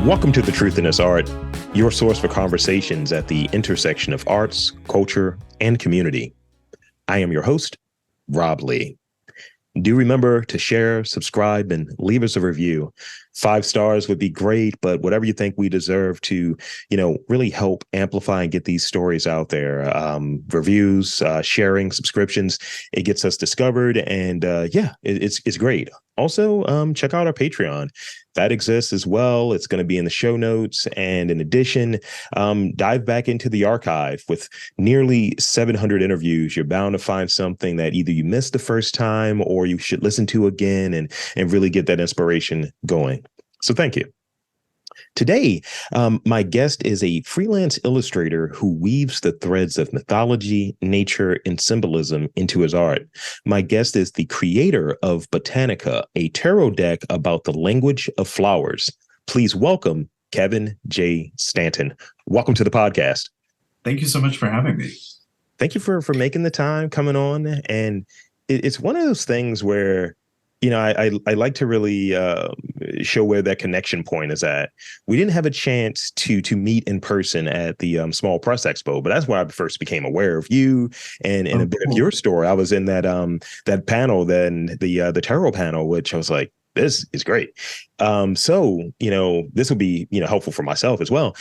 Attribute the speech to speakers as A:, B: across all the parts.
A: Welcome to The Truth in This Art, your source for conversations at the intersection of arts, culture, and community. I am your host, Rob Lee. Do remember to share, subscribe, and leave us a review. 5 stars would be great, but whatever you think we deserve to, really help amplify and get these stories out there. Reviews, sharing, subscriptions, it gets us discovered, and it's great. Also, check out our Patreon. That exists as well. It's going to be in the show notes. And in addition, dive back into the archive with nearly 700 interviews. You're bound to find something that either you missed the first time or you should listen to again and really get that inspiration going. So thank you. Today, my guest is a freelance illustrator who weaves the threads of mythology, nature, and symbolism into his art. My guest is the creator of Botanica, a tarot deck about the language of flowers. Please welcome Kevin Jay Stanton. Welcome to the podcast.
B: Thank you so much for having me.
A: Thank you for making the time, coming on. And it's one of those things where I like to really show where that connection point is at. We didn't have a chance to meet in person at the Small Press Expo, but that's where I first became aware of you and a bit of your story. I was in that panel, then the tarot panel, which I was like, this is great. So this will be helpful for myself as well.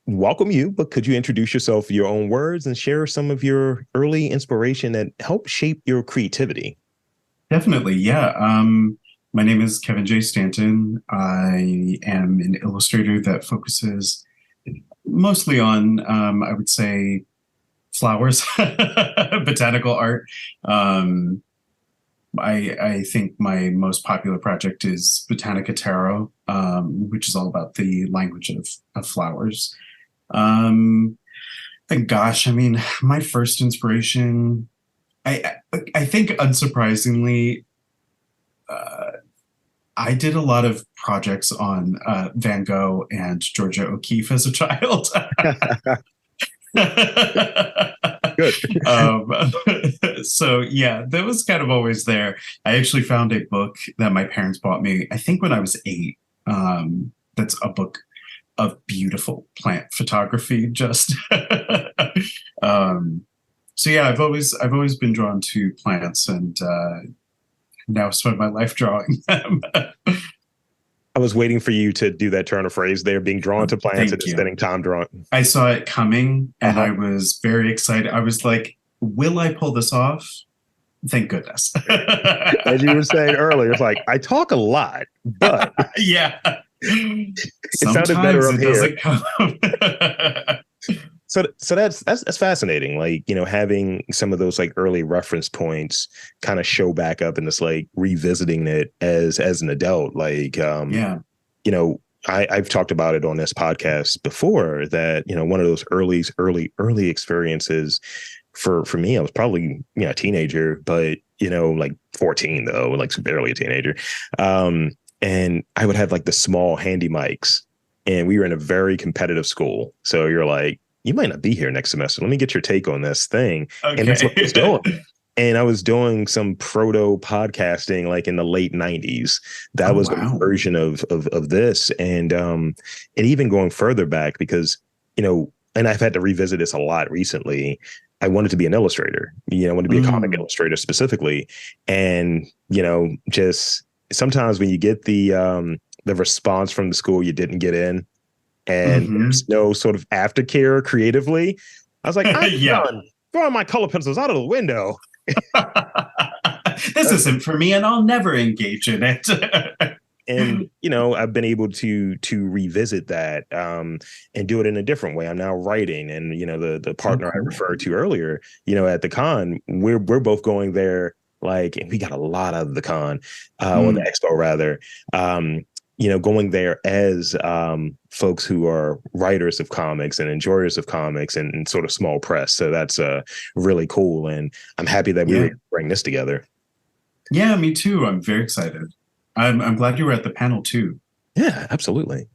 A: Welcome you, but could you introduce yourself in your own words and share some of your early inspiration that helped shape your creativity?
B: Definitely, yeah. My name is Kevin Jay Stanton. I am an illustrator that focuses mostly on, I would say, flowers, botanical art. I think my most popular project is Botanica Tarot, which is all about the language of flowers. And gosh, I mean, my first inspiration, I think unsurprisingly, I did a lot of projects on Van Gogh and Georgia O'Keeffe as a child.
A: Good.
B: So yeah, that was kind of always there. I actually found a book that my parents bought me, I think when I was 8. That's a book of beautiful plant photography. Just so yeah, I've always been drawn to plants and now spend my life drawing them.
A: I was waiting for you to do that turn of phrase there, being drawn to plants and spending time drawing.
B: I saw it coming and I was very excited. I was like, will I pull this off? Thank goodness.
A: As you were saying earlier, it's like, I talk a lot, but
B: yeah,
A: it sounded better up here.
B: Doesn't come.
A: So that's fascinating. Like, having some of those like early reference points kind of show back up and it's like revisiting it as an adult. Like, I've talked about it on this podcast before that, one of those early experiences for me, I was probably, a teenager, but, like 14 though, like barely a teenager. And I would have like the small handy mics and we were in a very competitive school. So you're like, you might not be here next semester. Let me get your take on this thing. Okay. And that's what I was doing. And I was doing some proto podcasting like in the late 90s. That was a version of this. And even going further back because, and I've had to revisit this a lot recently. I wanted to be an illustrator. I wanted to be a comic illustrator specifically. And, just sometimes when you get the response from the school you didn't get in, and there's no sort of aftercare creatively, I was like, I'm done throwing my color pencils out of the window.
B: This isn't for me and I'll never engage in it.
A: And, I've been able to revisit that and do it in a different way. I'm now writing and, the partner I referred to earlier, at the con, we're both going there like, and we got a lot out of the con or the expo rather. Going there as folks who are writers of comics and enjoyers of comics and sort of small press. So that's really cool. And I'm happy that we were able to bring this together.
B: Yeah, me too. I'm very excited. I'm glad you were at the panel too.
A: Yeah, absolutely.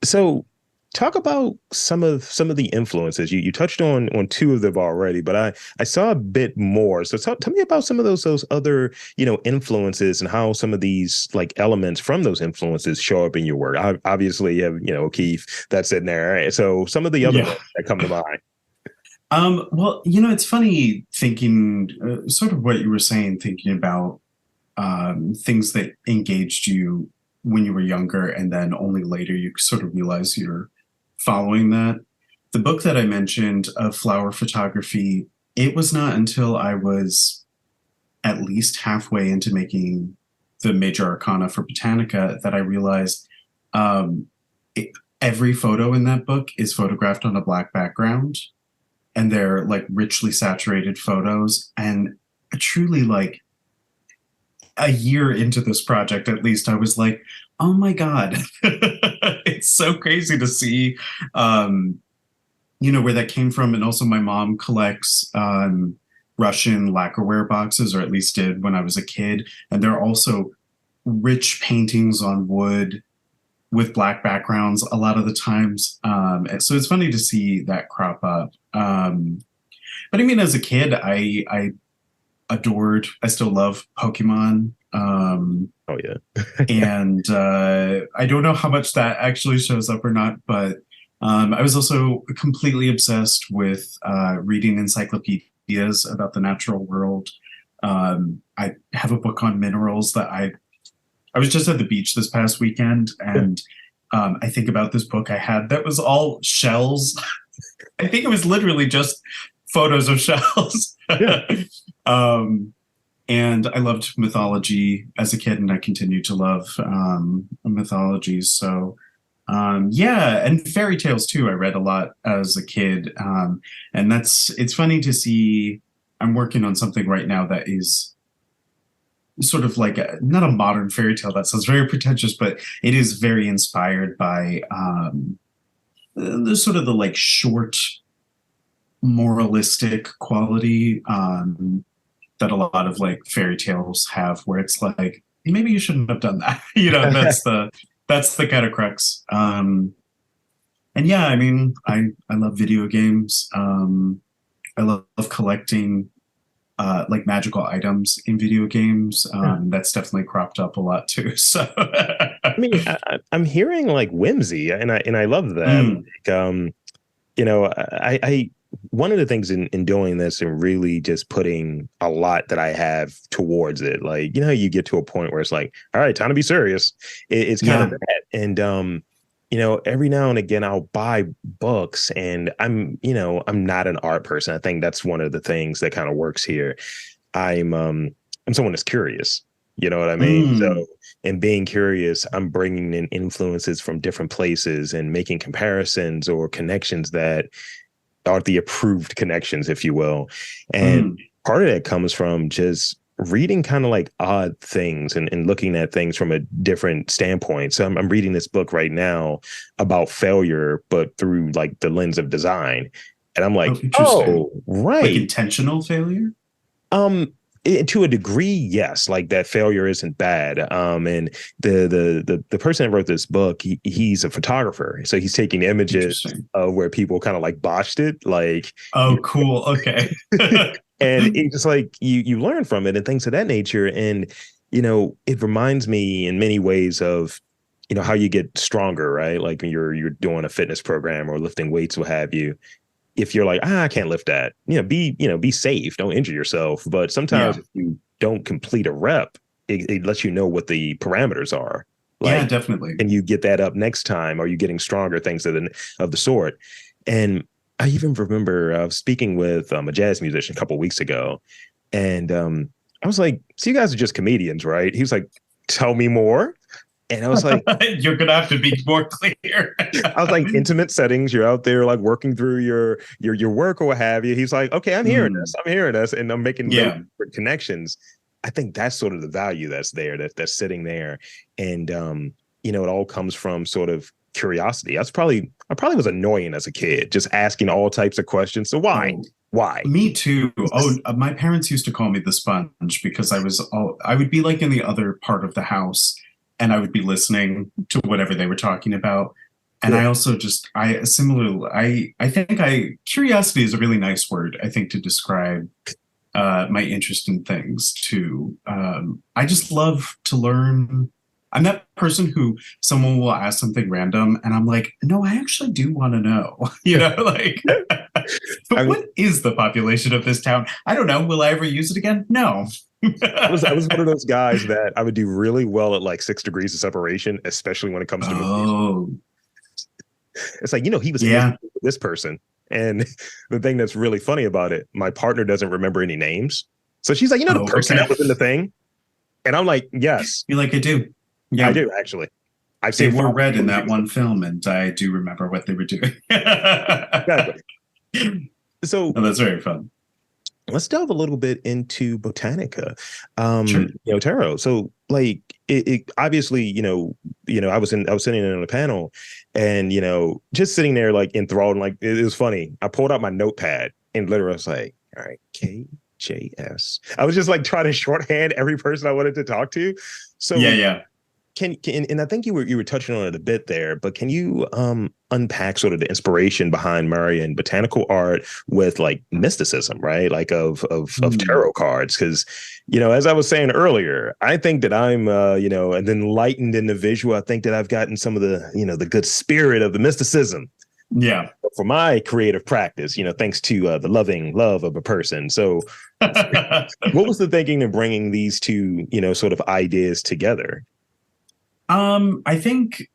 A: So talk about some of the influences. You touched on two of them already, but I saw a bit more. So tell me about some of those other, influences and how some of these like elements from those influences show up in your work. Obviously, you have, Keith that's in there. Right? So some of the other
B: Yeah.
A: ones that come to mind.
B: Well, it's funny thinking sort of what you were saying, thinking about things that engaged you when you were younger, and then only later you sort of realize you're following that. The book that I mentioned of flower photography, it was not until I was at least halfway into making the major arcana for Botanica that I realized um, it, every photo in that book is photographed on a black background, and they're like richly saturated photos. And truly, like a year into this project, at least, I was like, oh my God, it's so crazy to see, where that came from. And also, my mom collects Russian lacquerware boxes, or at least did when I was a kid. And they're also rich paintings on wood with black backgrounds a lot of the times. And so it's funny to see that crop up. But I mean, as a kid, I adored, I still love Pokemon.
A: Oh yeah.
B: And I don't know how much that actually shows up or not, but I was also completely obsessed with reading encyclopedias about the natural world. I have a book on minerals that I was just at the beach this past weekend, and I think about this book I had that was all shells. I think it was literally just photos of shells.
A: Yeah.
B: And I loved mythology as a kid, and I continue to love mythology. So, yeah, and fairy tales too. I read a lot as a kid, and it's funny to see. I'm working on something right now that is sort of like not a modern fairy tale. That sounds very pretentious, but it is very inspired by the sort of the like short moralistic quality that a lot of like fairy tales have, where it's like maybe you shouldn't have done that. That's the kind of crux. And yeah, I mean, I love video games. I love collecting like magical items in video games. That's definitely cropped up a lot too. So
A: I mean, I'm hearing like whimsy, and I love that. Like, I one of the things in doing this and really just putting a lot that I have towards it, like, you get to a point where it's like, all right, time to be serious. It's kind of that. And, every now and again, I'll buy books, and I'm not an art person. I think that's one of the things that kind of works here. I'm someone that's curious. You know what I mean? So, in being curious, I'm bringing in influences from different places and making comparisons or connections that are the approved connections, if you will. And part of that comes from just reading kind of like odd things and looking at things from a different standpoint. So I'm reading this book right now about failure, but through like the lens of design. And I'm like, oh, right.
B: Like intentional failure?
A: To a degree, yes. Like that failure isn't bad. And the person that wrote this book, he's a photographer, so he's taking images of where people kind of like botched it. Like,
B: oh, cool, okay.
A: And it's just like you learn from it and things of that nature. And it reminds me in many ways of how you get stronger, right? Like when you're doing a fitness program or lifting weights, what have you. If you're like, I can't lift that, be safe, don't injure yourself. But sometimes if you don't complete a rep, it lets you know what the parameters are. Like,
B: yeah, definitely.
A: And you get that up next time. Are you getting stronger? Things of the sort. And I even remember speaking with a jazz musician a couple of weeks ago, and I was like, so you guys are just comedians, right? He was like, tell me more. And I was like,
B: you're going to have to be more clear.
A: I was like, intimate settings. You're out there like working through your work or what have you. He's like, okay, I'm hearing this. I'm hearing this. And I'm making connections. I think that's sort of the value that's there, that's sitting there. And, it all comes from sort of curiosity. I probably was annoying as a kid, just asking all types of questions. So why? Why?
B: Me too. Oh, my parents used to call me the sponge because I would be like in the other part of the house, and I would be listening to whatever they were talking about. And I also just, I similarly, I think curiosity is a really nice word, I think, to describe my interest in things too. I just love to learn. I'm that person who someone will ask something random and I'm like, no, I actually do want to know, like, what is the population of this town? I don't know. Will I ever use it again? No.
A: I was one of those guys that I would do really well at like 6 degrees of separation, especially when it comes to movies. It's like, he was in this person. And the thing that's really funny about it, my partner doesn't remember any names. So she's like, the person that was in the thing. And I'm like, yes.
B: You're like, I do. Yeah,
A: I do, actually.
B: I've seen were red in that one film, and I do remember what they were doing.
A: Exactly. So
B: that's very fun.
A: Let's delve a little bit into Botanica,
B: Sure.
A: tarot. So like it obviously, I was sitting in on a panel and, just sitting there like enthralled. And like, it was funny. I pulled out my notepad and literally was like, all right, KJS. I was just like trying to shorthand every person I wanted to talk to. So
B: yeah.
A: Can and I think you were touching on it a bit there, but can you unpack sort of the inspiration behind marrying botanical art with like mysticism, right? Like of tarot cards, because as I was saying earlier, I think that I'm and enlightened in the visual. I think that I've gotten some of the the good spirit of the mysticism.
B: Yeah.
A: For my creative practice, thanks to the loving love of a person. So, what was the thinking in bringing these two sort of ideas together?
B: I think,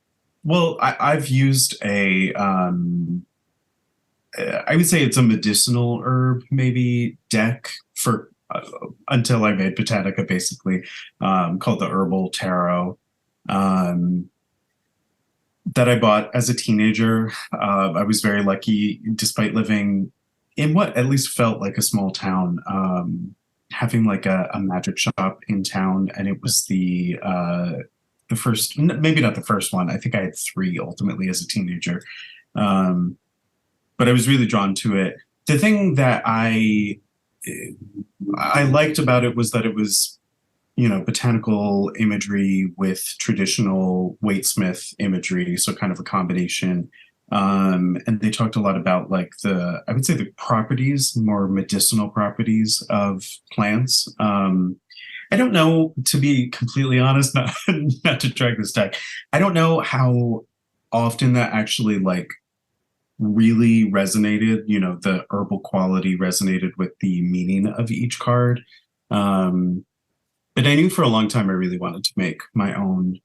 B: well, I've used I would say it's a medicinal herb, maybe deck for until I made Botanica, basically, called the Herbal Tarot, that I bought as a teenager. I was very lucky, despite living in what at least felt like a small town, having like a magic shop in town, and it was the first, maybe not the first one. I think I had 3 ultimately as a teenager. But I was really drawn to it. The thing that I liked about it was that it was, botanical imagery with traditional Waite-Smith imagery. So kind of a combination. And they talked a lot about like I would say the properties, more medicinal properties of plants. I don't know, to be completely honest, not to drag this back, I don't know how often that actually like really resonated, the herbal quality resonated with the meaning of each card. But I knew for a long time I really wanted to make my own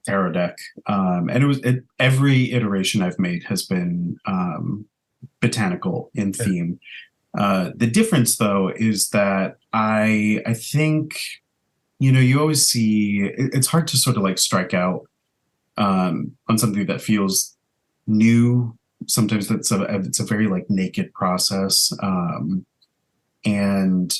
B: tarot deck. And every iteration I've made has been botanical in theme. The difference, though, is that I think, you always see it's hard to sort of like strike out on something that feels new. Sometimes it's a very like naked process. And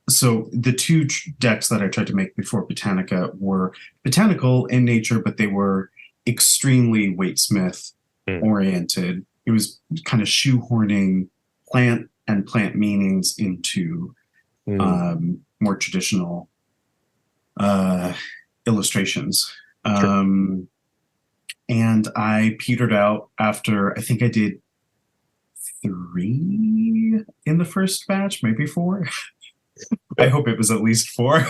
B: so the 2 decks that I tried to make before Botanica were botanical in nature, but they were extremely Waite-Smith oriented. It was kind of shoehorning plant and plant meanings into more traditional illustrations. Sure. And I petered out after, I think I did 3 in the first batch, maybe 4. I hope it was at least 4.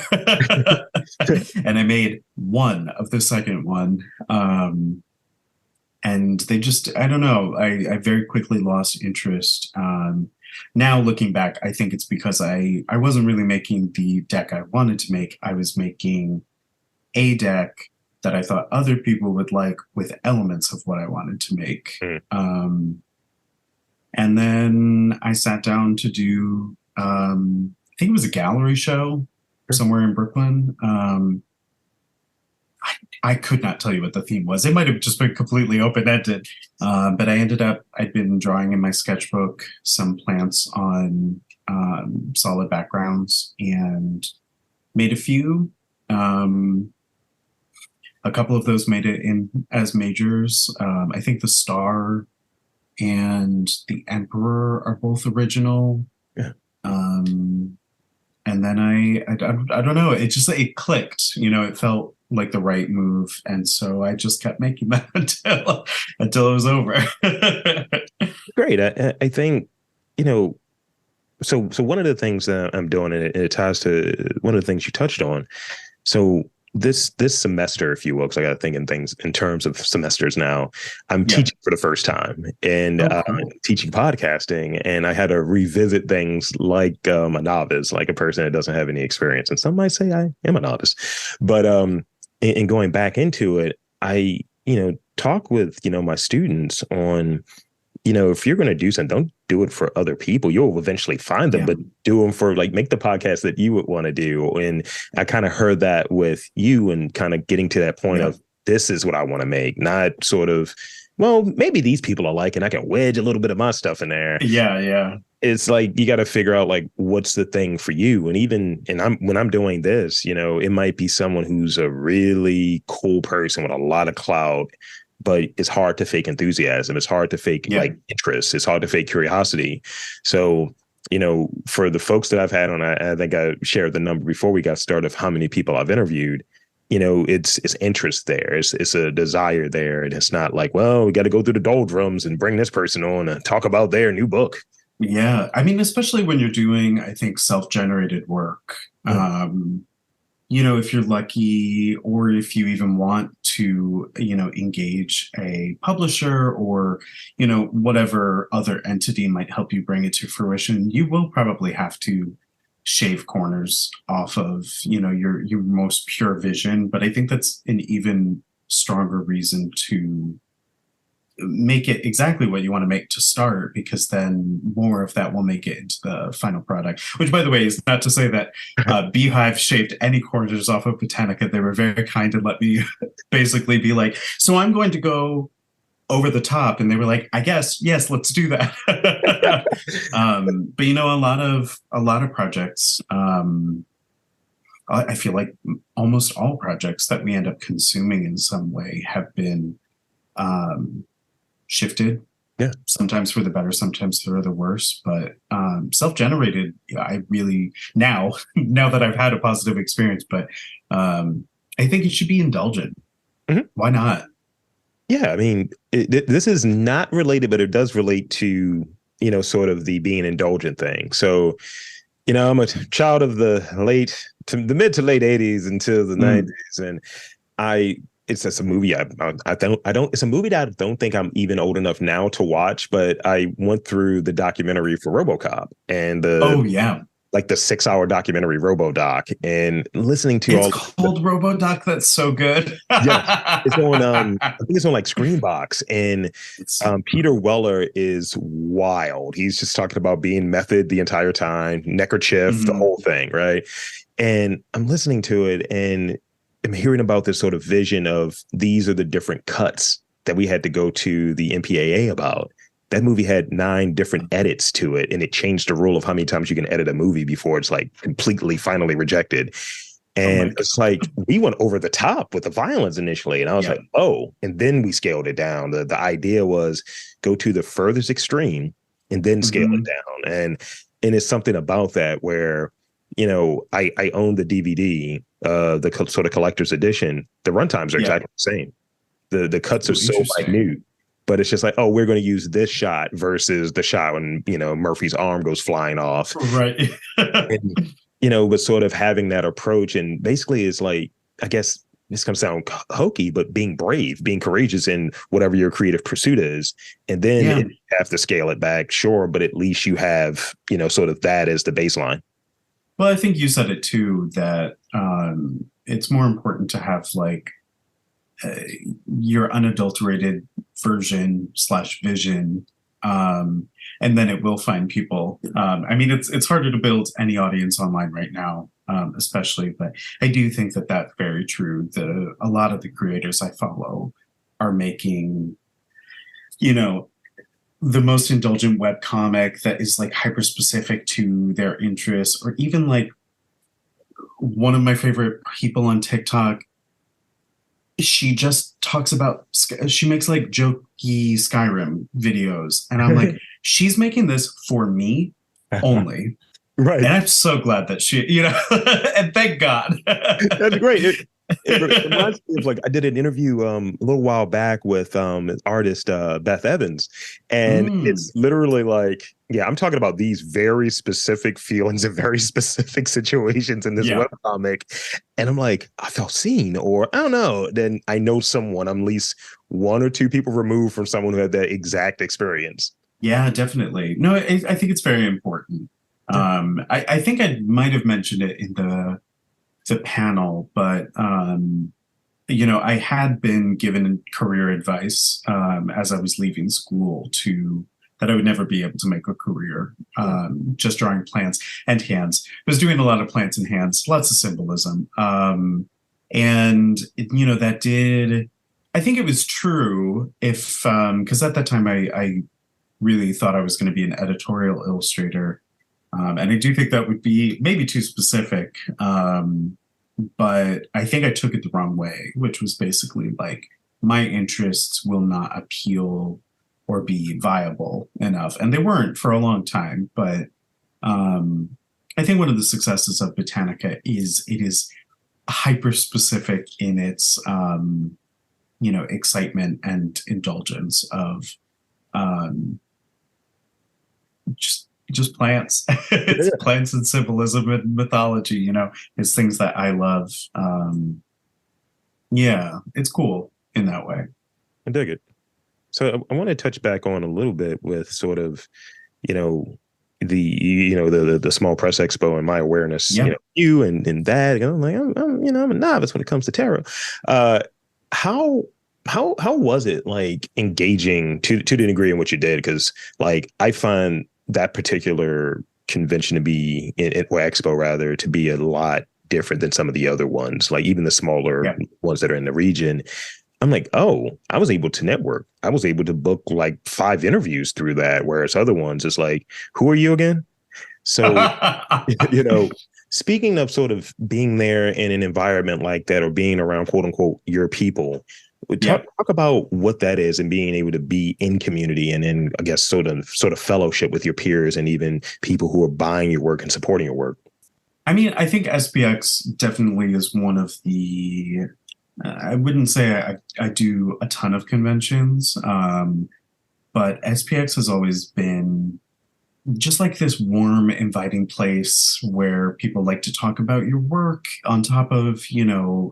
B: And I made 1 of the second one. And they just, I don't know, I very quickly lost interest. Now looking back, I think it's because I wasn't really making the deck I wanted to make. I was making a deck that I thought other people would like with elements of what I wanted to make. And then I sat down to do, I think it was a gallery show somewhere in Brooklyn. I could not tell you what the theme was. It might have just been completely open-ended. But I'd been drawing in my sketchbook some plants on solid backgrounds and made a few. A couple of those made it in as majors. I think the Star and the Emperor are both original.
A: Yeah.
B: And then I don't know. It clicked. It felt like the right move. And so I just kept making them until it was over.
A: Great. I think, you know, so one of the things that I'm doing, and it ties to one of the things you touched on. So this semester, if you will, because I got to think in things in terms of semesters now. I'm teaching for the first time, and
B: Cool.
A: teaching podcasting, and I had to revisit things like a novice, like a person that doesn't have any experience. And some might say I am a novice, but in going back into it, I talk with my students on if you're going to do something, don't do it for other people. You'll eventually find them, but do them for make the podcast that you would want to do. And I kind of heard that with you and kind of getting to that point of this is what I want to make, not sort of, well, maybe these people are and I can wedge a little bit of my stuff in there.
B: Yeah. Yeah.
A: It's you got to figure out what's the thing for you. And when I'm doing this, it might be someone who's a really cool person with a lot of clout, but it's hard to fake enthusiasm. It's hard to fake interest. It's hard to fake curiosity. So, for the folks that I've had on, I think I shared the number before we got started of how many people I've interviewed. It's interest there. It's a desire there. And it's not well, we got to go through the doldrums and bring this person on and talk about their new book.
B: Yeah. I mean, especially when you're doing, I think, self-generated work. If you're lucky, or if you even want to, engage a publisher or, whatever other entity might help you bring it to fruition, you will probably have to shave corners off of, your most pure vision. But I think that's an even stronger reason to make it exactly what you want to make to start, because then more of that will make it into the final product. Which, by the way, is not to say that Beehive shaved any corners off of Botanica. They were very kind and let me basically be so I'm going to go over the top, and they were like, I guess, yes, let's do that. But a lot of projects, I feel like almost all projects that we end up consuming in some way have been shifted, sometimes for the better, sometimes for the worse, but self-generated, I really now that I've had a positive experience, but I think it should be indulgent. Why not?
A: I mean, this is not related, but it does relate to sort of the being indulgent thing. So I'm a child of the mid to late 80s until the 90s, and it's just a movie it's a movie that I don't think I'm even old enough now to watch, but I went through the documentary for RoboCop and the 6-hour documentary RoboDoc, and listening to
B: it's called RoboDoc. That's so good.
A: It's on I think it's on Screenbox, and Peter Weller is wild. He's just talking about being method the entire time, neckerchief, the whole thing, right? And I'm listening to it, and I'm hearing about this sort of vision of these are the different cuts that we had to go to the MPAA about. That movie had 9 different edits to it, and it changed the rule of how many times you can edit a movie before it's completely finally rejected. And it's we went over the top with the violence initially, and I was and then we scaled it down. The idea was go to the furthest extreme and then scale it down. And it's something about that where I own the DVD, the sort of collector's edition. The runtimes are exactly the same. The cuts are so minute, but it's just we're going to use this shot versus the shot when Murphy's arm goes flying off,
B: right?
A: And, but sort of having that approach, and basically it's I guess this comes sound hokey, but being brave, being courageous in whatever your creative pursuit is, and then you have to scale it back, sure, but at least you have sort of that as the baseline.
B: Well, I think you said it too, that it's more important to have your unadulterated version / vision, and then it will find people. I mean, it's harder to build any audience online right now, especially, but I do think that that's very true. A lot of the creators I follow are making, the most indulgent web comic that is hyper specific to their interests, or even one of my favorite people on TikTok. She just talks about, she makes jokey Skyrim videos, and I'm she's making this for me only.
A: Right.
B: And I'm so glad that she, and thank God.
A: That's great. It reminds me of like I did an interview a little while back with artist Beth Evans, and
B: Mm,
A: it's literally like, yeah, I'm talking about these very specific feelings and very specific situations in this
B: yeah.
A: webcomic, and I'm like, I felt seen, or I don't know. Then I know someone, I'm at least one or two people removed from someone who had that exact experience.
B: Yeah, definitely. No, I think it's very important.
A: Yeah.
B: I think I might have mentioned it in the panel, but I had been given career advice as I was leaving school to that I would never be able to make a career just drawing plants and hands. I was doing a lot of plants and hands, lots of symbolism, that did. I think it was true if because at that time I really thought I was going to be an editorial illustrator. And I do think that would be maybe too specific. But I think I took it the wrong way, which was basically like my interests will not appeal or be viable enough. And they weren't for a long time. But I think one of the successes of Botanica is it is hyper specific in its, excitement and indulgence of um, just plants. It's
A: Yeah,
B: plants and symbolism and mythology, it's things that I love. Yeah, it's cool in that way.
A: I dig it. So I want to touch back on a little bit with sort of, you know, the small press expo and my awareness,
B: Yeah.
A: you and that. I'm like, I'm a novice when it comes to tarot. Uh, how how was it like engaging to the degree in which you did? Because like I find that particular convention to be or expo rather to be a lot different than some of the other ones, like even the smaller
B: Yeah.
A: ones that are in the region. I'm like, oh, I was able to network. I was able to book like 5 interviews through that, whereas other ones, it's like, who are you again? So, you know, speaking of sort of being there in an environment like that or being around quote unquote your people, we
B: Yeah.
A: talk about what that is and being able to be in community and in, I guess, sort of fellowship with your peers and even people who are buying your work and supporting your work.
B: I mean, I think SPX definitely is one of the. I wouldn't say I do a ton of conventions, but SPX has always been just like this warm, inviting place where people like to talk about your work on top of,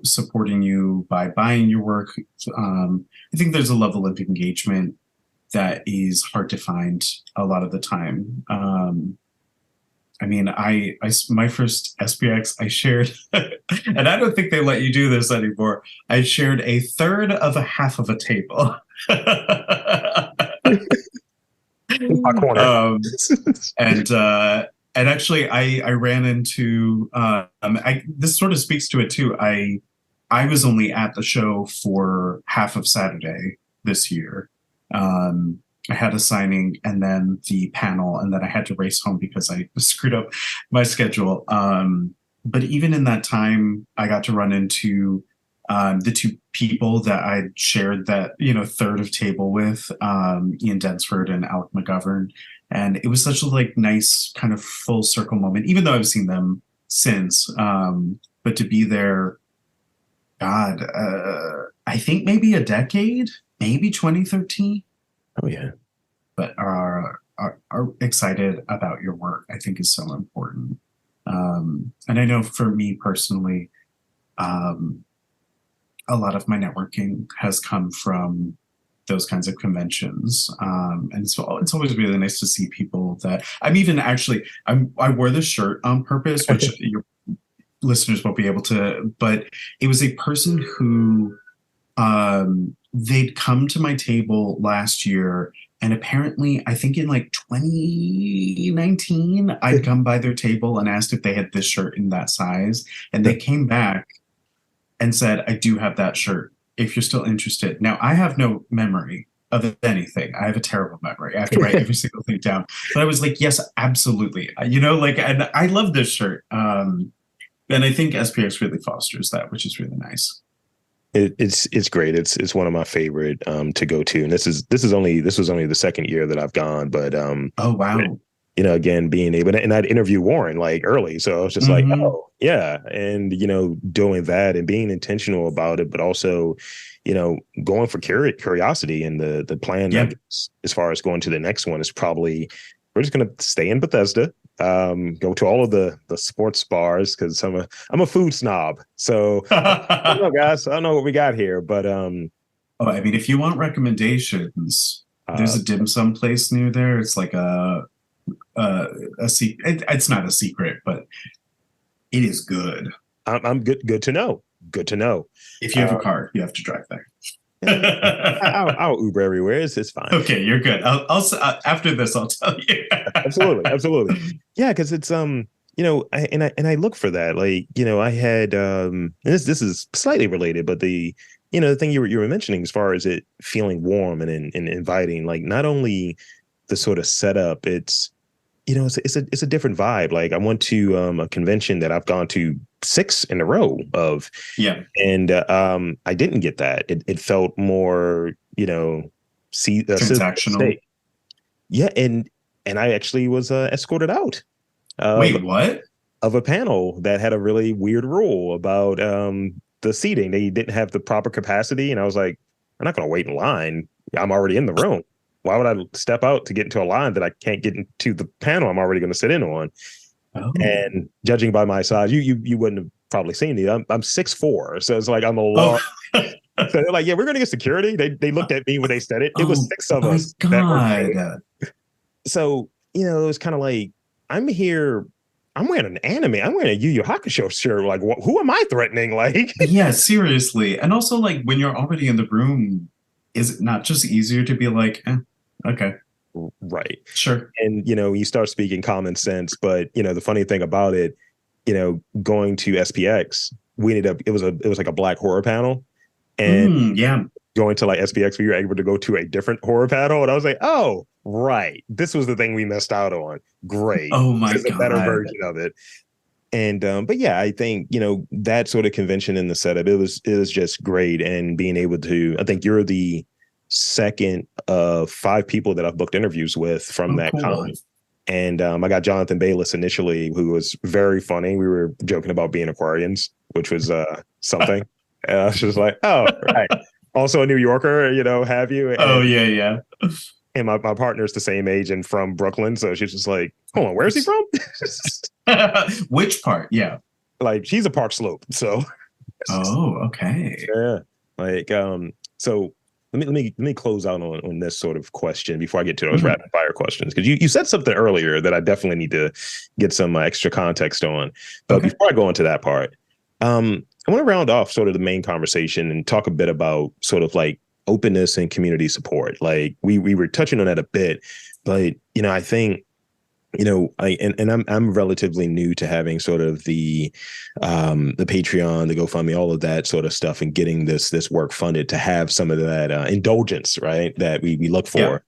B: supporting you by buying your work. I think there's a level of engagement that is hard to find a lot of the time. I mean, my first SPX I shared, and I don't think they let you do this anymore. I shared a third of a half of a table.
A: My corner.
B: um, and actually I ran into this sort of speaks to it too. I was only at the show for half of Saturday this year. I had a signing and then the panel, and then I had to race home because I screwed up my schedule. But even in that time, I got to run into the two people that I shared that third of table with, Ian Densford and Alec McGovern, and it was such a like nice kind of full circle moment. Even though I've seen them since, but to be there, God, I think maybe a decade, maybe 2013.
A: Oh yeah.
B: But are excited about your work, I think is so important. And I know for me personally, a lot of my networking has come from those kinds of conventions. And so it's always really nice to see people that I'm even actually, I wore this shirt on purpose, which your listeners won't be able to, but it was a person who they'd come to my table last year. And apparently, I think in like 2019, I'd come by their table and asked if they had this shirt in that size. And they came back and said, I do have that shirt if you're still interested. Now, I have no memory of anything. I have a terrible memory. I have to write every single thing down. But I was like, yes, absolutely. And I love this shirt. And I think SPX really fosters that, which is really nice.
A: It's great. It's one of my favorite to go to. And this was only the second year that I've gone, but
B: Oh, wow.
A: again, being able, and I'd interview Warren like early. So I was just like,
B: Hmm.
A: oh, yeah. And, doing that and being intentional about it, but also, going for curiosity. And the plan, I
B: Yeah.
A: guess, as far as going to the next one is probably we're just going to stay in Bethesda, go to all of the sports bars because I'm a food snob. So I don't know, guys. I don't know what we got here, but
B: Oh, I mean, if you want recommendations, there's
A: uh,
B: a dim sum place near there. It's like a secret. It's not a secret, but it is good.
A: I'm good. Good to know. Good to know.
B: If you have a
A: Uh,
B: car, you have to drive there.
A: yeah, I'll Uber everywhere. It's fine.
B: Okay, you're good. After this, I'll tell you.
A: Absolutely, absolutely. Yeah, because it's I look for that. Like, I had and this is slightly related, but the thing you were mentioning as far as it feeling warm and inviting, like not only the sort of setup, it's it's a different vibe. Like I went to a convention that I've gone to 6 in a row of,
B: Yeah,
A: and I didn't get that. It felt more,
B: transactional.
A: state. Yeah, and I actually was escorted out of
B: Wait, what?
A: a panel that had a really weird rule about the seating. They didn't have the proper capacity, and I was like, I'm not going to wait in line. I'm already in the room. Why would I step out to get into a line that I can't get into the panel I'm already going to sit in on?
B: Oh,
A: And judging by my size, you wouldn't have probably seen me. I'm 6'4", so it's like I'm a
B: oh,
A: large. So they're like, yeah, we're going to get security. They looked at me when they said it. It was
B: oh
A: 6 of
B: my
A: us that were there.
B: God.
A: So it was kind of like I'm here. I'm wearing an anime. I'm wearing a Yu Yu Hakusho shirt. Like, who am I threatening? Like,
B: Yeah, seriously. And also, like, when you're already in the room, is it not just easier to be like, okay,
A: right.
B: sure.
A: And you start speaking common sense. But the funny thing about it, going to SPX, we ended up. It was like a black horror panel, and
B: Yeah.
A: going to like SPX, we were able to go to a different horror panel, and I was like, oh, right, this was the thing we missed out on. Great,
B: Oh my
A: this is a better
B: God.
A: version of it. And but yeah, I think that sort of convention in the setup, it was just great. And being able to, I think you're the second of 5 people that I've booked interviews with from
B: Oh,
A: that
B: cool.
A: con. And I got Jonathan Bayless initially, who was very funny. We were joking about being Aquarians, which was something. She was like, oh, right. Also a New Yorker, have you?
B: Oh,
A: And
B: yeah, yeah.
A: my partner's the same age and from Brooklyn. So she's just like, hold on, where's he from?
B: Which part? Yeah.
A: Like she's a Park Slope. So
B: Oh, okay.
A: yeah. Like so let me close out on this sort of question before I get to those
B: Mhm.
A: rapid fire questions, because you said something earlier that I definitely need to get some extra context on. But
B: Okay.
A: before I go into that part, I want to round off sort of the main conversation and talk a bit about sort of like openness and community support. Like we were touching on that a bit, but I think I'm relatively new to having sort of the Patreon, the GoFundMe, all of that sort of stuff, and getting this work funded to have some of that indulgence, right? That we look
B: Yeah.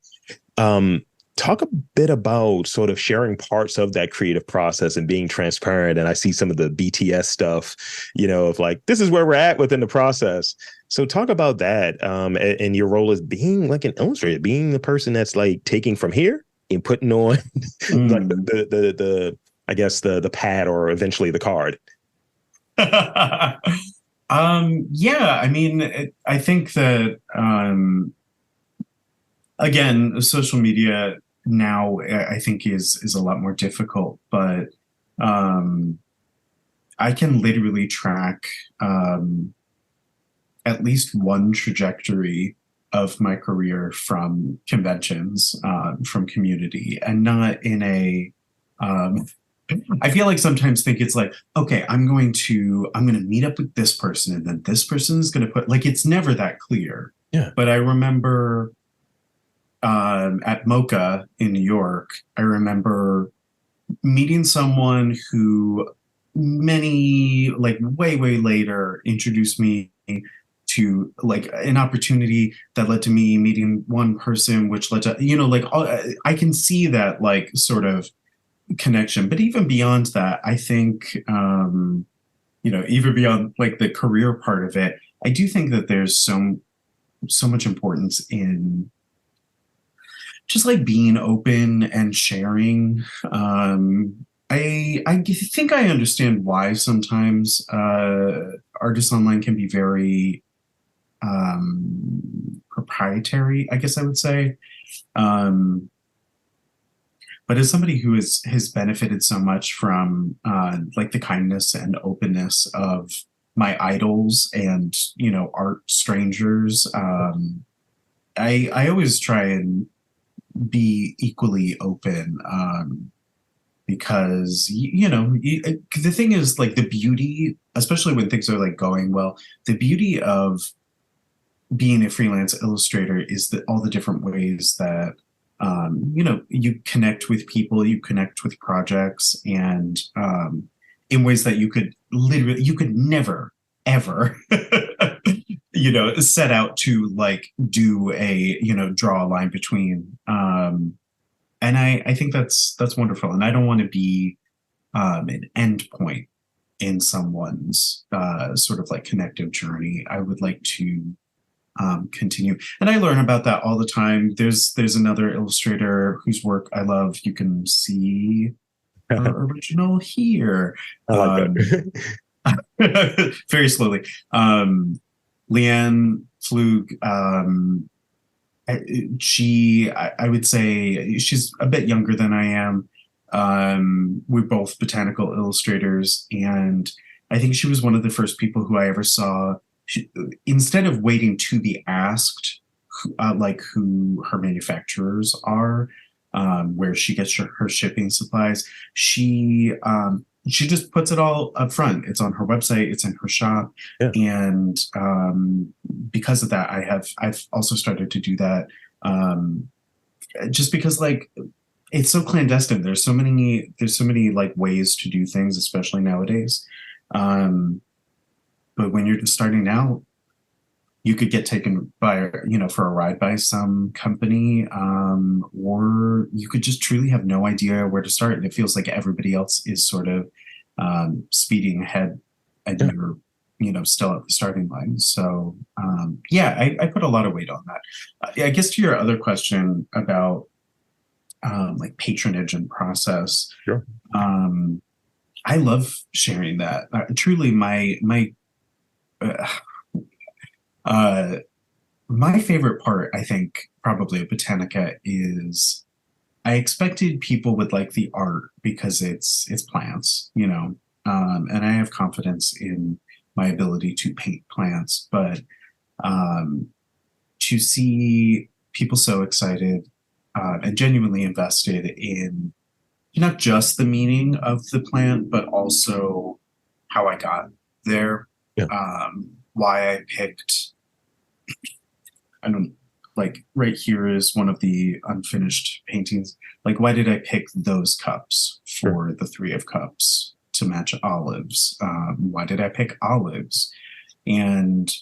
A: for. Talk a bit about sort of sharing parts of that creative process and being transparent. And I see some of the BTS stuff, of like, this is where we're at within the process. So talk about that, and your role as being like an illustrator, being the person that's like taking from here and putting on like
B: Mm.
A: the I guess the pad or eventually the card.
B: Yeah, I mean, I think that again, social media now I think is a lot more difficult, but um I can literally track at least one trajectory of my career from conventions, from community, and not in a um, I feel like sometimes think it's like, okay, I'm going to meet up with this person and then this person is going to put, like, it's never that clear.
A: Yeah.
B: But I remember at Mocha in New York, I remember meeting someone who many, like, way later introduced me to like an opportunity that led to me meeting one person, which led to, like, I can see that like sort of connection. But even beyond that, I think, even beyond like the career part of it, I do think that there's so much importance in just like being open and sharing. I think I understand why sometimes artists online can be very proprietary, I guess I would say. Um, but as somebody who has benefited so much from like the kindness and openness of my idols and art strangers, I always try and be equally open, because the thing is, like, the beauty, especially when things are like going well, the beauty of being a freelance illustrator is that all the different ways that you connect with people, you connect with projects, and in ways that you could never ever set out to like do a draw a line between. And I think that's wonderful, and I don't want to be an end point in someone's sort of like connective journey. I would like to continue, and I learn about that all the time. There's another illustrator whose work I love. You can see her original here.
A: I like that.
B: Very slowly. Leanne Flug, I would say she's a bit younger than I am. We're both botanical illustrators, and I think she was one of the first people who I ever saw. Instead of waiting to be asked, like who her manufacturers are, where she gets her shipping supplies, she just puts it all up front. It's on her website, it's in her shop.
A: Yeah.
B: And because of that, I've also started to do that, just because, like, it's so clandestine. There's so many like ways to do things, especially nowadays. But when you're just starting out, you could get taken by, for a ride by some company, or you could just truly have no idea where to start. And it feels like everybody else is sort of speeding ahead, and you're, still at the starting line. So, I put a lot of weight on that. I guess to your other question about like patronage and process.
A: Sure.
B: I love sharing that. Truly, my favorite part, I think, probably of Botanica is I expected people would like the art because it's plants, and I have confidence in my ability to paint plants, but to see people so excited and genuinely invested in not just the meaning of the plant, but also how I got there, why I picked. I don't like right here is one of the unfinished paintings. Like, why did I pick those cups for the Three of Cups to match olives? Why did I pick olives? And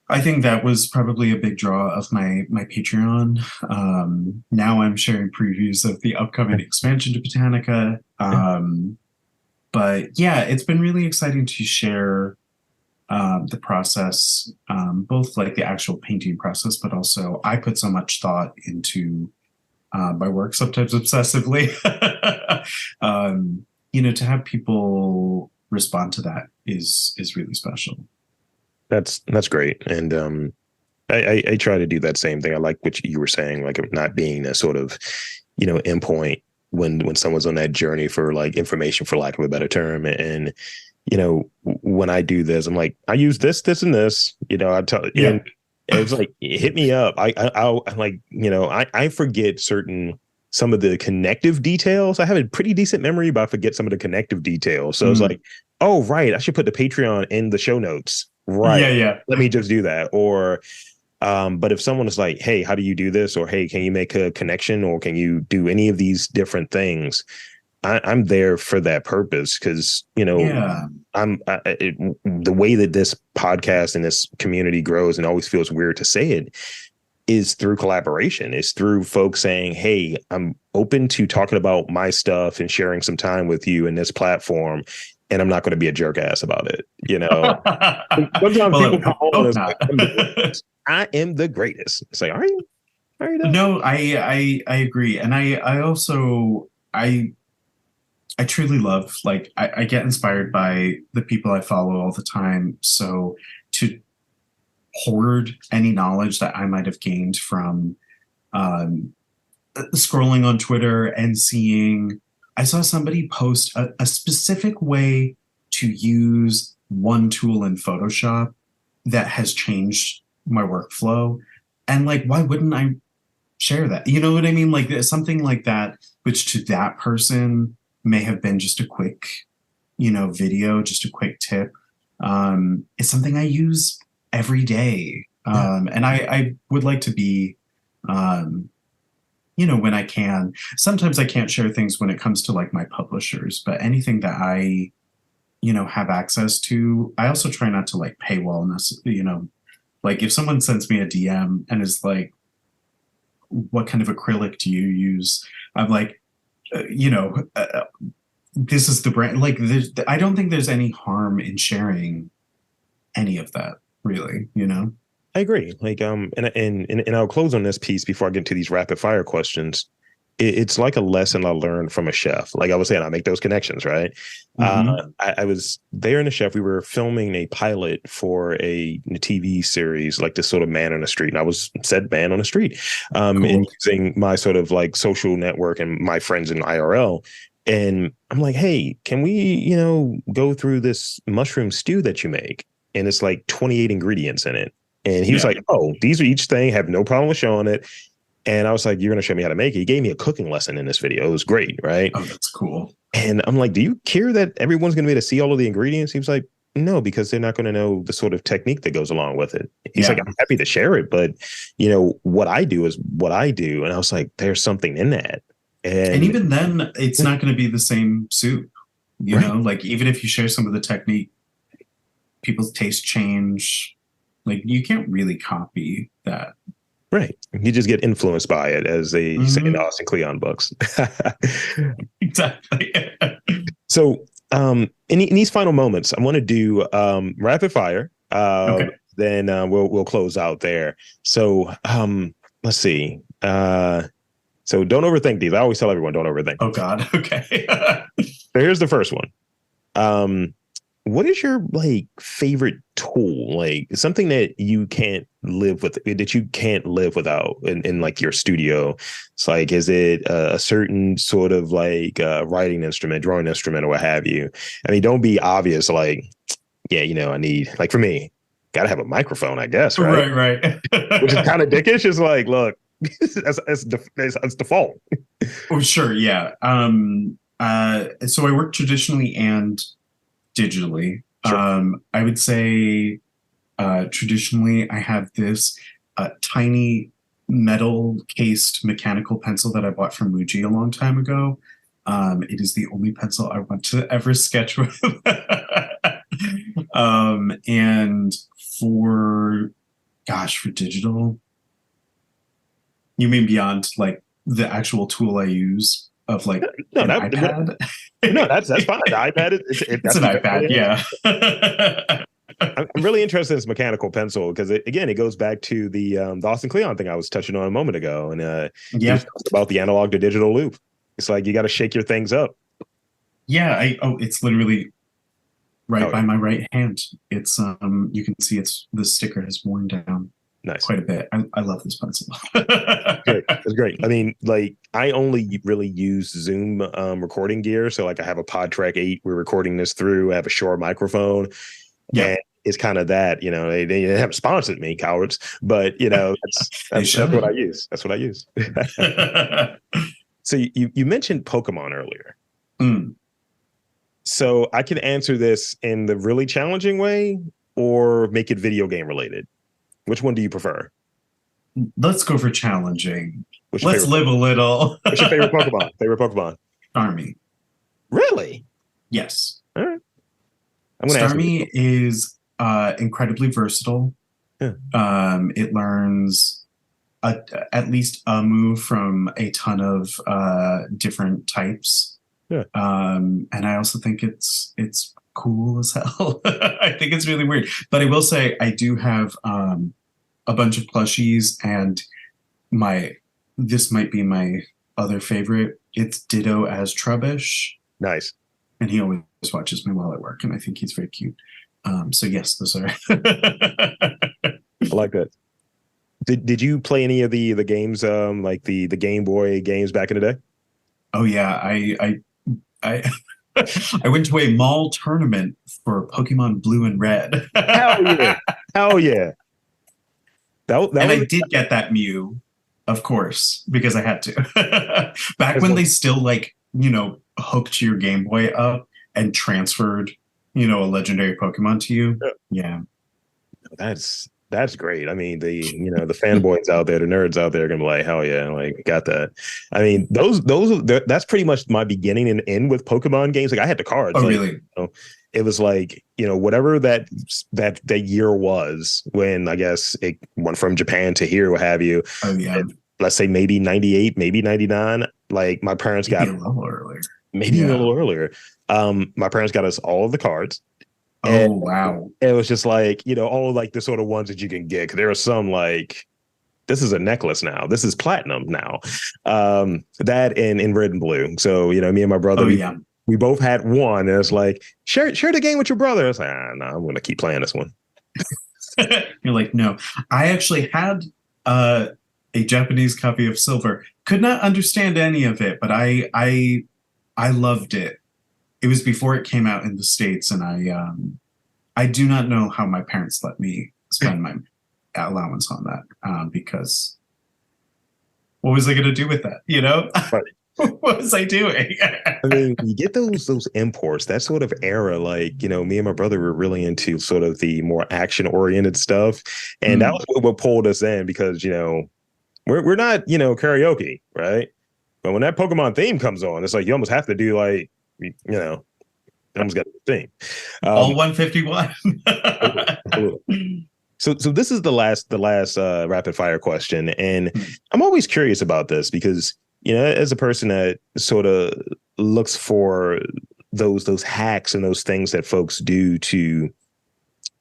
B: I think that was probably a big draw of my Patreon. Now I'm sharing previews of the upcoming expansion to Botanica. But yeah, it's been really exciting to share the process, both like the actual painting process, but also I put so much thought into my work, sometimes obsessively. To have people respond to that is really special.
A: That's great. And I try to do that same thing. I like what you were saying, like not being a sort of, endpoint when someone's on that journey for like information, for lack of a better term. And when I do this, I'm like, I use this, and this, I tell, and it's like, hit me up. I'll like, I forget some of the connective details. I have a pretty decent memory, but I forget some of the connective details. So it's like, oh, right, I should put the Patreon in the show notes. Right.
B: Yeah.
A: Let me just do that. Or, but if someone is like, hey, how do you do this? Or, hey, can you make a connection? Or can you do any of these different things? I'm there for that purpose because, the way that this podcast and this community grows, and always feels weird to say it, is through collaboration. It's through folks saying, hey, I'm open to talking about my stuff and sharing some time with you in this platform. And I'm not going to be a jerk ass about it. Sometimes people come on and say, I am the greatest. I am the greatest. Say, are you? Are you done?
B: No, I agree. And I also I truly love, like, I get inspired by the people I follow all the time. So to hoard any knowledge that I might have gained from um, scrolling on Twitter and seeing, I saw somebody post a specific way to use one tool in Photoshop that has changed my workflow. And like, why wouldn't I share that? You know what I mean? Like something like that, which to that person may have been just a quick, video, just a quick tip. It's something I use every day.
A: Yeah,
B: And I would like to be, um, when I can. Sometimes I can't share things when it comes to like my publishers, but anything that I, have access to, I also try not to like paywall, like if someone sends me a DM and is like, what kind of acrylic do you use? I'm like, this is the brand. Like, I don't think there's any harm in sharing any of that, really.
A: I agree. Like, and I'll close on this piece before I get into these rapid fire questions. It's like a lesson I learned from a chef. Like I was saying, I make those connections, right?
B: Hmm.
A: I was there in the chef. We were filming a pilot for a TV series, like this sort of man on the street. And I was said man on the street, and
B: Cool.
A: using my sort of like social network and my friends in IRL. And I'm like, hey, can we, go through this mushroom stew that you make? And it's like 28 ingredients in it. And he was
B: Yeah.
A: like, oh, these are each thing, have no problem with showing it. And I was like, you're going to show me how to make it. He gave me a cooking lesson in this video. It was great. Right.
B: Oh, that's cool.
A: And I'm like, do you care that everyone's going to be able to see all of the ingredients? He was like, no, because they're not going to know the sort of technique that goes along with it. He's like,
B: Yeah.
A: I'm happy to share it, but what I do is what I do. And I was like, there's something in that.
B: And
A: And
B: even then, it's not going to be the same soup.
A: right,
B: Like even if you share some of the technique, people's taste change. Like you can't really copy that.
A: right. You just get influenced by it, as they say in the
B: Hmm.
A: Austin Kleon books.
B: Exactly.
A: So, in these final moments, I want to do rapid fire.
B: Okay.
A: Then we'll close out there. So, let's see. So don't overthink these. I always tell everyone don't overthink.
B: Oh God. Okay.
A: So here's the first one. Um, what is your like favorite tool? Like something that you can't live with, that you can't live without in like your studio. It's like, is it a certain sort of like writing instrument, drawing instrument, or what have you? I mean, don't be obvious. Like, yeah, I need, like, for me, gotta have a microphone, I guess, right?
B: Right. Right.
A: Which is kind of dickish. It's like, look, that's default.
B: Oh, sure. Yeah. So I work traditionally and digitally.
A: Sure.
B: I would say traditionally I have this tiny metal cased mechanical pencil that I bought from Muji a long time ago. It is the only pencil I want to ever sketch with. And for, gosh, for digital, you mean beyond like the actual tool I use of like
A: No,
B: an iPad?
A: no, that's fine. The iPad
B: It's
A: that's
B: an
A: exactly
B: iPad,
A: it.
B: yeah.
A: I'm really interested in this mechanical pencil because again, it goes back to the Austin Kleon thing I was touching on a moment ago, and he was
B: Yeah.
A: talking about the analog to digital loop. It's like you got to shake your things up.
B: Yeah, it's literally right
A: Oh
B: by
A: yeah,
B: my right hand. It's you can see the sticker has worn down
A: nice,
B: quite a bit. I love this pencil.
A: great. It's great. I mean, like I only really use Zoom recording gear, so like I have a PodTrack 8. We're recording this through. I have a Shure microphone,
B: Yeah,
A: and it's kind of that. They haven't sponsored me, cowards, but that's
B: they
A: that's what I
B: should.
A: use. That's what I use. So you mentioned Pokemon earlier.
B: Mm,
A: So I can answer this in the really challenging way or make it video game related. Which one do you prefer?
B: let's go for challenging.
A: What's your
B: Let's
A: favorite?
B: live a little.
A: What's your favorite Pokemon? Favorite Pokemon?
B: Starmie.
A: Really?
B: Yes.
A: All right. I'm going to ask you.
B: Starmie is incredibly versatile.
A: Yeah.
B: It learns at least a move from a ton of different types.
A: Yeah.
B: And I also think it's cool as hell. I think it's really weird. But I will say I do have a bunch of plushies, and this might be my other favorite. It's Ditto as Trubbish.
A: Nice.
B: And he always watches me while I work, and I think he's very cute. So yes, those are.
A: I like that. Did you play any of the games, like the Game Boy games back in the day?
B: Oh yeah, I I went to a mall tournament for Pokemon Blue and Red.
A: Hell yeah. Hell yeah. That
B: And
A: was
B: I did get that Mew, of course, because I had to. Back when they still hooked your Game Boy up and transferred, a legendary Pokemon to you. Yeah.
A: That's great. I mean, the fanboys out there, the nerds out there are gonna be like, hell yeah, like got that. I mean, that's pretty much my beginning and end with Pokemon games. Like I had the cards.
B: Oh,
A: like,
B: really?
A: It was like, whatever that year was when I guess it went from Japan to here, what have you.
B: Oh yeah.
A: And let's say maybe 98, maybe 99. Like my parents got
B: a little earlier.
A: Maybe a little earlier. My parents got us all of the cards.
B: Oh, wow.
A: It was just like, all like the sort of ones that you can get. Cause there are some like, this is a necklace now. This is platinum now. That in red and blue. So, me and my brother, we both had one. And it's like, share the game with your brother. It's like, no, I'm going to keep playing this one.
B: You're like, no. I actually had a Japanese copy of Silver. Could not understand any of it, but I loved it. It was before it came out in the States, and I do not know how my parents let me spend my allowance on that, because what was I going to do with that?
A: Right.
B: What was I doing?
A: I mean, you get those imports, that sort of era, like, me and my brother were really into sort of the more action oriented stuff. And that was what pulled us in because, we're not, karaoke, right? But when that Pokemon theme comes on, it's like you almost have to do like, almost got the theme.
B: All 151.
A: So this is the last rapid fire question. And I'm always curious about this because, as a person that sort of looks for those hacks and those things that folks do to,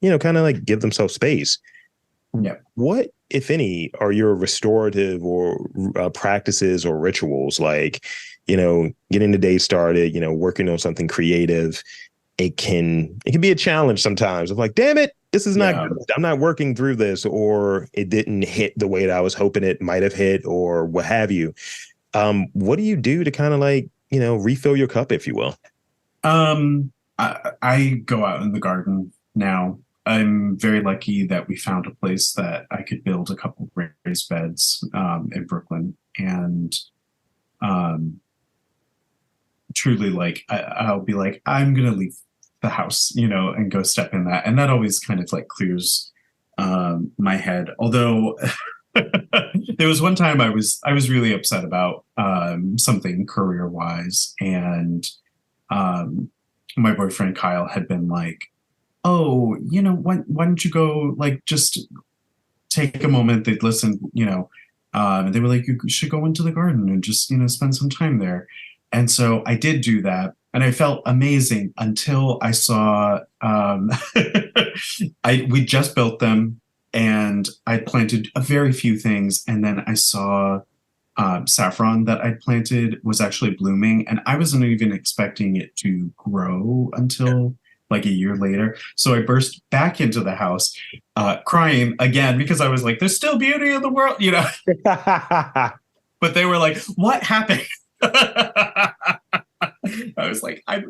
A: kind of like give themselves space.
B: Yeah.
A: What, if any, are your restorative or practices or rituals? Like, getting the day started, working on something creative. It can be a challenge sometimes of like, damn it, this is not good. I'm not working through this, or it didn't hit the way that I was hoping it might have hit, or what have you. What do you do to kind of like, refill your cup, if you will?
B: I go out in the garden now. I'm very lucky that we found a place that I could build a couple raised beds in Brooklyn, and truly, like I'll be like, I'm gonna leave the house, and go step in that, and that always kind of like clears my head. Although there was one time I was really upset about something career wise, and my boyfriend Kyle had been like, oh, why don't you go, like, just take a moment. They'd listen, and they were like, you should go into the garden and just, spend some time there. And so I did do that, and I felt amazing until I saw, we just built them, and I planted a very few things, and then I saw saffron that I planted was actually blooming, and I wasn't even expecting it to grow until like a year later. So I burst back into the house, crying again, because I was like, there's still beauty in the world, But they were like, what happened? I was like, I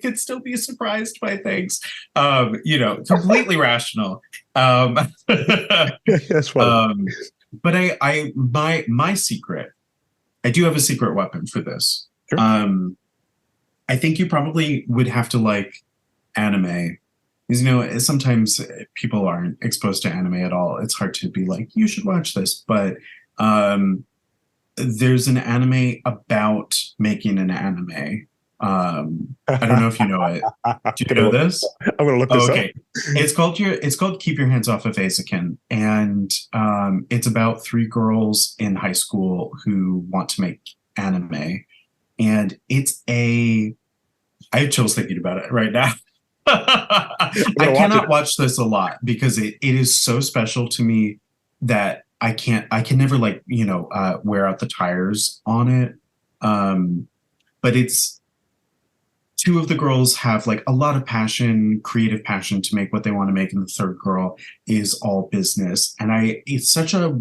B: could still be surprised by things, completely rational.
A: That's funny.
B: But my secret, I do have a secret weapon for this.
A: Sure.
B: I think you probably would have to like anime, because sometimes people aren't exposed to anime at all. It's hard to be like, you should watch this, but there's an anime about making an anime. I don't know if you know it. Do you know this?
A: I'm gonna look this up.
B: It's called Keep Your Hands Off of Azakin, and it's about 3 girls in high school who want to make anime, and I have chills thinking about it right now. I cannot watch this a lot because it is so special to me that I can never like, wear out the tires on it. But it's two of the girls have like a lot of passion, creative passion to make what they want to make. And the third girl is all business. And it's such a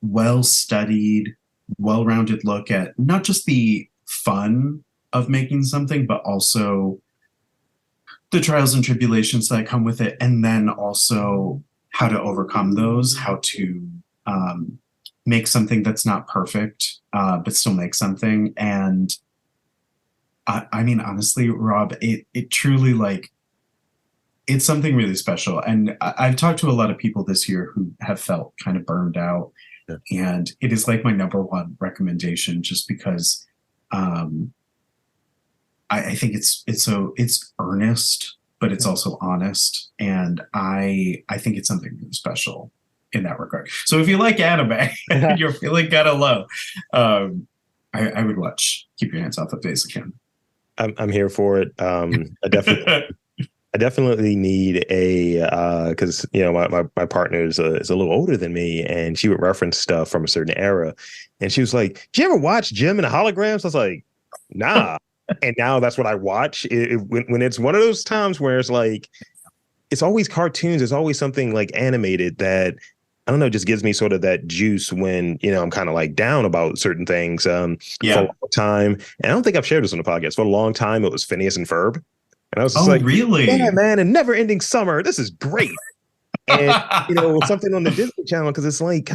B: well-studied, well-rounded look at not just the fun of making something, but also the trials and tribulations that come with it. And then also how to overcome those, how to make something that's not perfect, but still make something. And I mean, honestly, Rob, it truly like, it's something really special. And I've talked to a lot of people this year who have felt kind of burned out.
A: Yeah.
B: And it is like my number one recommendation, just because I think it's earnest, but it's also honest. And I think it's something really special in that regard. So if you like anime and you're feeling kind of low, I would watch Keep Your Hands Off the Face Again.
A: I'm here for it. I definitely need because my partner is a little older than me, and she would reference stuff from a certain era, and she was like, "Did you ever watch Jim and the Holograms?" I was like, "Nah," and now that's what I watch. When it's one of those times where it's like, it's always cartoons, it's always something like animated that, I don't know, just gives me sort of that juice when, I'm kind of like down about certain things. For a long time, and I don't think I've shared this on the podcast, for a long time, it was Phineas and Ferb. And I was just
B: really?
A: Yeah, man, and Never Ending Summer. This is great. And, something on the Disney Channel, because it's like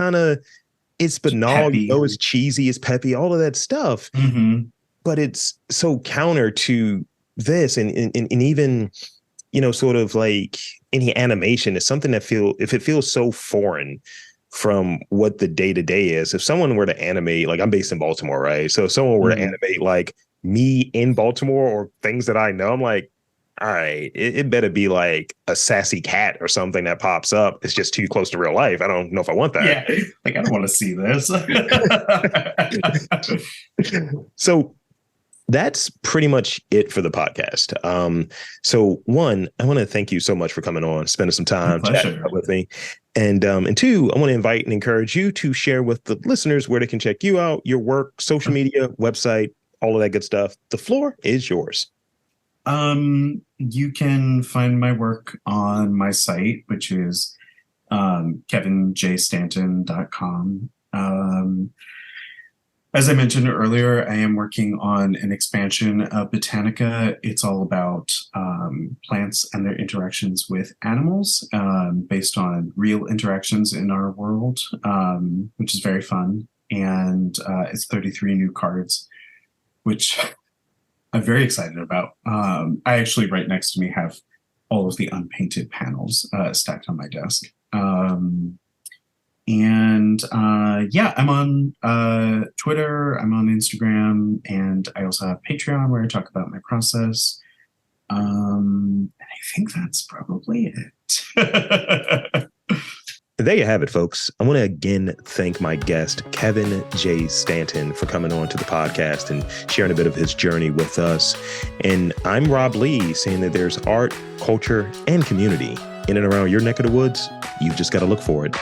A: it's banal, it's cheesy, it's peppy, all of that stuff.
B: Mm-hmm.
A: But it's so counter to this. And even, sort of like any animation is something that if it feels so foreign from what the day-to-day is, if someone were to animate, like I'm based in Baltimore, right? So if someone were to animate like me in Baltimore or things that I know, I'm like, all right, it better be like a sassy cat or something that pops up. It's just too close to real life. I don't know if I want that.
B: Yeah, like I don't want to see this.
A: So that's pretty much it for the podcast. So one, I want to thank you so much for coming on, spending some time chatting with me. And two, I want to invite and encourage you to share with the listeners where they can check you out, your work, social media, website, all of that good stuff. The floor is yours.
B: You can find my work on my site, which is kevinjaystanton.com. As I mentioned earlier, I am working on an expansion of Botanica. It's all about plants and their interactions with animals, based on real interactions in our world, which is very fun. And it's 33 new cards, which I'm very excited about. I actually, right next to me, have all of the unpainted panels stacked on my desk. I'm on Twitter, I'm on Instagram, and I also have Patreon where I talk about my process. And I think that's probably it.
A: There you have it, folks. I want to again thank my guest, Kevin Jay Stanton, for coming on to the podcast and sharing a bit of his journey with us. And I'm Rob Lee, saying that there's art, culture, and community in and around your neck of the woods. You've just got to look for it.